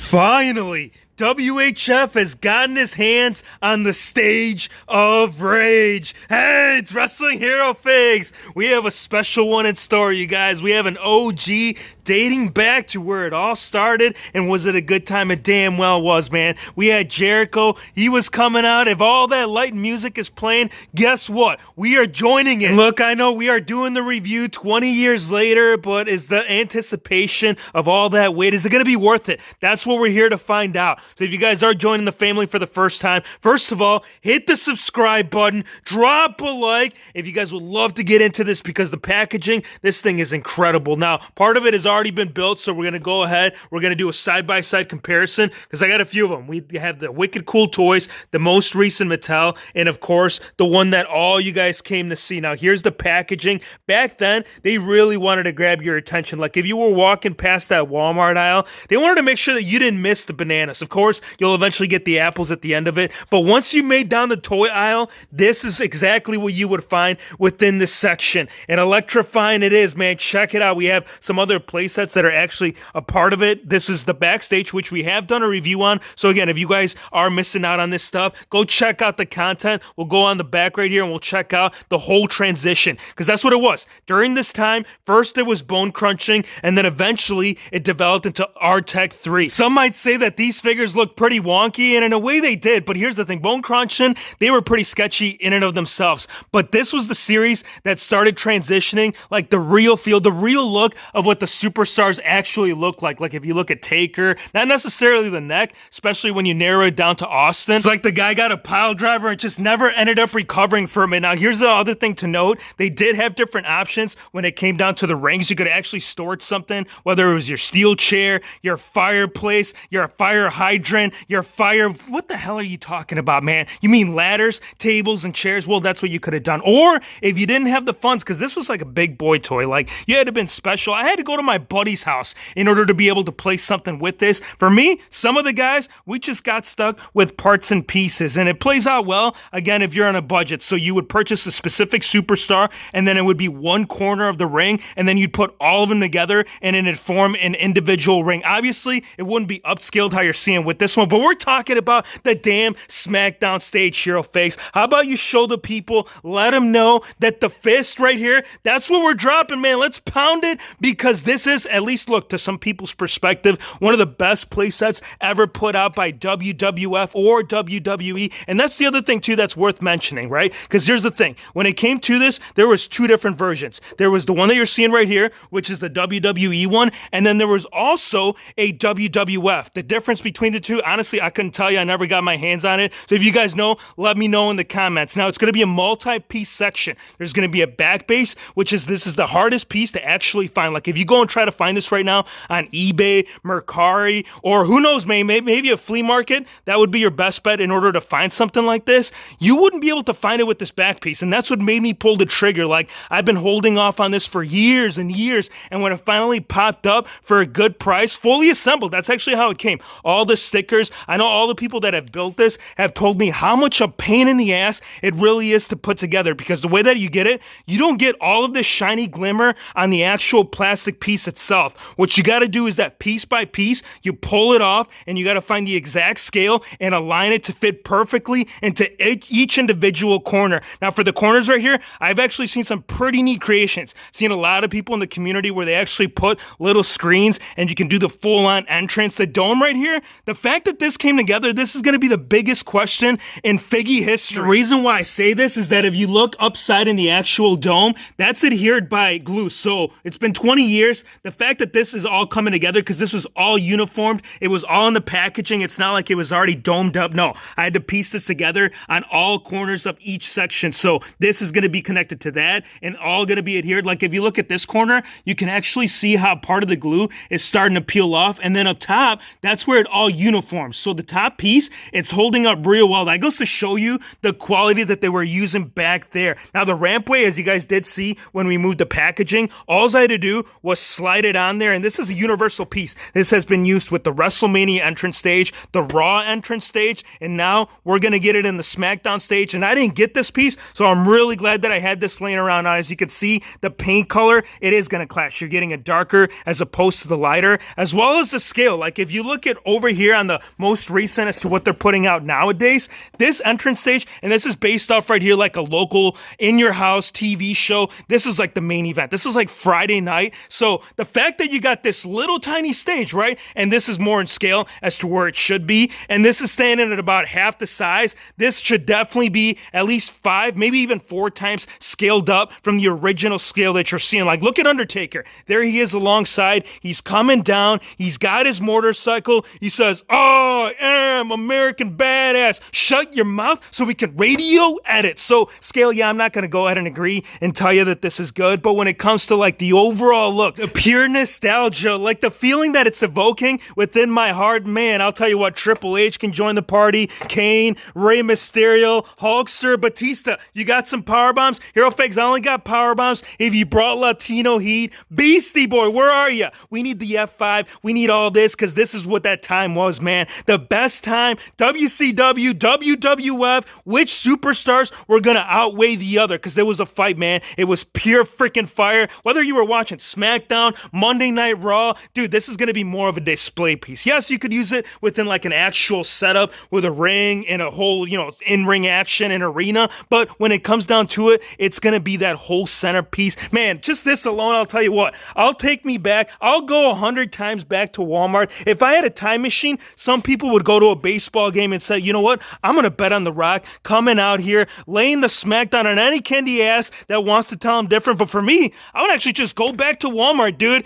Finally, WHF has gotten his hands on the stage of rage. Hey, it's Wrestling Hero Figs. We have a special one in store, you guys. We have an OG dating back to where it all started, and was it a good time? It damn well was, man. We had Jericho. He was coming out. If all that light music is playing, guess what? We are joining it. Look, I know we are doing the review 20 years later, but is the anticipation of all that wait, is it going to be worth it? That's what we're here to find out. So if you guys are joining the family for the first time, first of all, hit the subscribe button, drop a like if you guys would love to get into this, because the packaging, this thing is incredible. Now, part of it has already been built, so we're going to go ahead, we're going to do a side-by-side comparison, because I got a few of them. We have the Wicked Cool Toys, the most recent Mattel, and of course, the one that all you guys came to see. Now, here's the packaging. Back then, they really wanted to grab your attention. Like, if you were walking past that Walmart aisle, they wanted to make sure that you didn't miss the bananas. Of course, you'll eventually get the apples at the end of it, but once you made down the toy aisle, this is exactly what you would find within this section. And electrifying it is, man. Check it out. We have some other playsets that are actually a part of it. This is the backstage, which we have done a review on. So again, if you guys are missing out on this stuff, go check out the content. We'll go on the back right here and we'll check out the whole transition, because that's what it was. During this time, first it was bone crunching, and then eventually it developed into R-Tech 3. Some might say that these figures look pretty wonky, and in a way they did, but here's the thing. Bone crunching, they were pretty sketchy in and of themselves, but this was the series that started transitioning like the real feel, the real look of what the superstars actually look like. Like if you look at Taker, not necessarily the neck, especially when you narrow it down to Austin, it's like the guy got a pile driver and just never ended up recovering from it. Now here's the other thing to note. They did have different options when it came down to the rings. You could actually store something, whether it was your steel chair, your fireplace, your fire hydrant, your fire, what the hell are you talking about, man? You mean ladders, tables, and chairs? Well, that's what you could have done. Or if you didn't have the funds, because this was like a big boy toy, like you had to have been special. I had to go to my buddy's house in order to be able to play something with this. For me, some of the guys, we just got stuck with parts and pieces, and it plays out well, again, if you're on a budget. So you would purchase a specific superstar, and then it would be one corner of the ring, and then you'd put all of them together, and then it'd form an individual ring. Obviously, it wouldn't be upscaled how you're seeing with this one, but we're talking about the damn SmackDown stage, Hero Fakes. How about you show the people, let them know that the fist right here, that's what we're dropping, man. Let's pound it, because this is, at least look, to some people's perspective, one of the best playsets ever put out by WWF or WWE. And that's the other thing too that's worth mentioning, right? Because here's the thing. When it came to this, there was two different versions. There was the one that you're seeing right here, which is the WWE one, and then there was also a WWF. The difference between the two, honestly, I couldn't tell you. I never got my hands on it. So if you guys know, let me know in the comments. Now, it's going to be a multi-piece section. There's going to be a back base, which is, this is the hardest piece to actually find. Like if you go and try to find this right now on eBay, Mercari, or who knows, maybe a flea market, that would be your best bet in order to find something like this. You wouldn't be able to find it with this back piece, and that's what made me pull the trigger. Like, I've been holding off on this for years and years, and when it finally popped up for a good price, fully assembled, that's actually how it came. All the stickers, I know all the people that have built this have told me how much a pain in the ass it really is to put together, because the way that you get it, you don't get all of this shiny glimmer on the actual plastic piece itself. What you got to do is that piece by piece, you pull it off, and you got to find the exact scale and align it to fit perfectly into each individual corner. Now, for the corners right here, I've actually seen some pretty neat creations. Seen a lot of people in the community where they actually put little screens and you can do the full-on entrance. The dome right here, the fact that this came together, this is going to be the biggest question in Figgy history. The reason why I say this is that if you look upside in the actual dome, that's adhered by glue. So it's been 20 years. The fact that this is all coming together, because this was all uniformed, it was all in the packaging. It's not like it was already domed up. No, I had to piece this together on all corners of each section. So this is going to be connected to that and all going to be adhered. Like if you look at this corner, you can actually see how part of the glue is starting to peel off. And then up top, that's where it all uniforms. So the top piece, it's holding up real well. That goes to show you the quality that they were using back there. Now the rampway, as you guys did see when we moved the packaging, all I had to do was slide slide it on there, and this is a universal piece. This has been used with the WrestleMania entrance stage, the Raw entrance stage, and now we're going to get it in the SmackDown stage, and I didn't get this piece, so I'm really glad that I had this laying around. Now, as you can see, the paint color, it is going to clash. You're getting a darker as opposed to the lighter, as well as the scale. Like, if you look at over here on the most recent as to what they're putting out nowadays, this entrance stage, and this is based off right here like a local in-your-house TV show. This is like the main event. This is like Friday night. So the fact that you got this little tiny stage, right, and this is more in scale as to where it should be, and this is standing at about half the size, this should definitely be at least 5, maybe even 4 times scaled up from the original scale that you're seeing. Like, look at Undertaker. There he is alongside. He's coming down. He's got his motorcycle. He says, "I am American Badass. Shut your mouth so we can radio edit." So scale, yeah, I'm not going to go ahead and agree and tell you that this is good, but when it comes to like the overall look, the pure nostalgia, like the feeling that it's evoking within my heart, man, I'll tell you what, Triple H can join the party, Kane, Rey Mysterio, Hulkster, Batista, you got some power bombs? Hero Figs, I only got power bombs if you brought Latino heat. Beastie Boy, where are you? We need the F5, we need all this, because this is what that time was, man. The best time, WCW, WWF, which superstars were gonna outweigh the other, because there was a fight, man. It was pure freaking fire. Whether you were watching SmackDown, Monday Night Raw, dude, this is gonna be more of a display piece. Yes, you could use it within like an actual setup with a ring and a whole, in-ring action and arena, but when it comes down to it, it's gonna be that whole centerpiece. Man, just this alone, I'll tell you what, I'll take me back. I'll go 100 times back to Walmart. If I had a time machine, some people would go to a baseball game and say, you know what, I'm gonna bet on The Rock coming out here, laying the smackdown on any candy ass that wants to tell him different. But for me, I would actually just go back to Walmart, dude.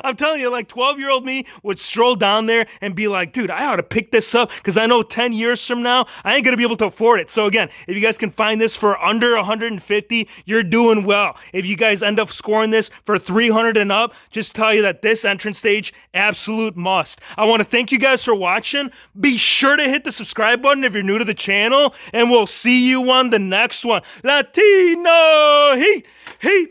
I'm telling you, like 12-year-old me would stroll down there and be like, dude, I ought to pick this up because I know 10 years from now, I ain't going to be able to afford it. So again, if you guys can find this for under 150, you're doing well. If you guys end up scoring this for 300 and up, just tell you that this entrance stage, absolute must. I want to thank you guys for watching. Be sure to hit the subscribe button if you're new to the channel, and we'll see you on the next one. Latino Heat, Heat,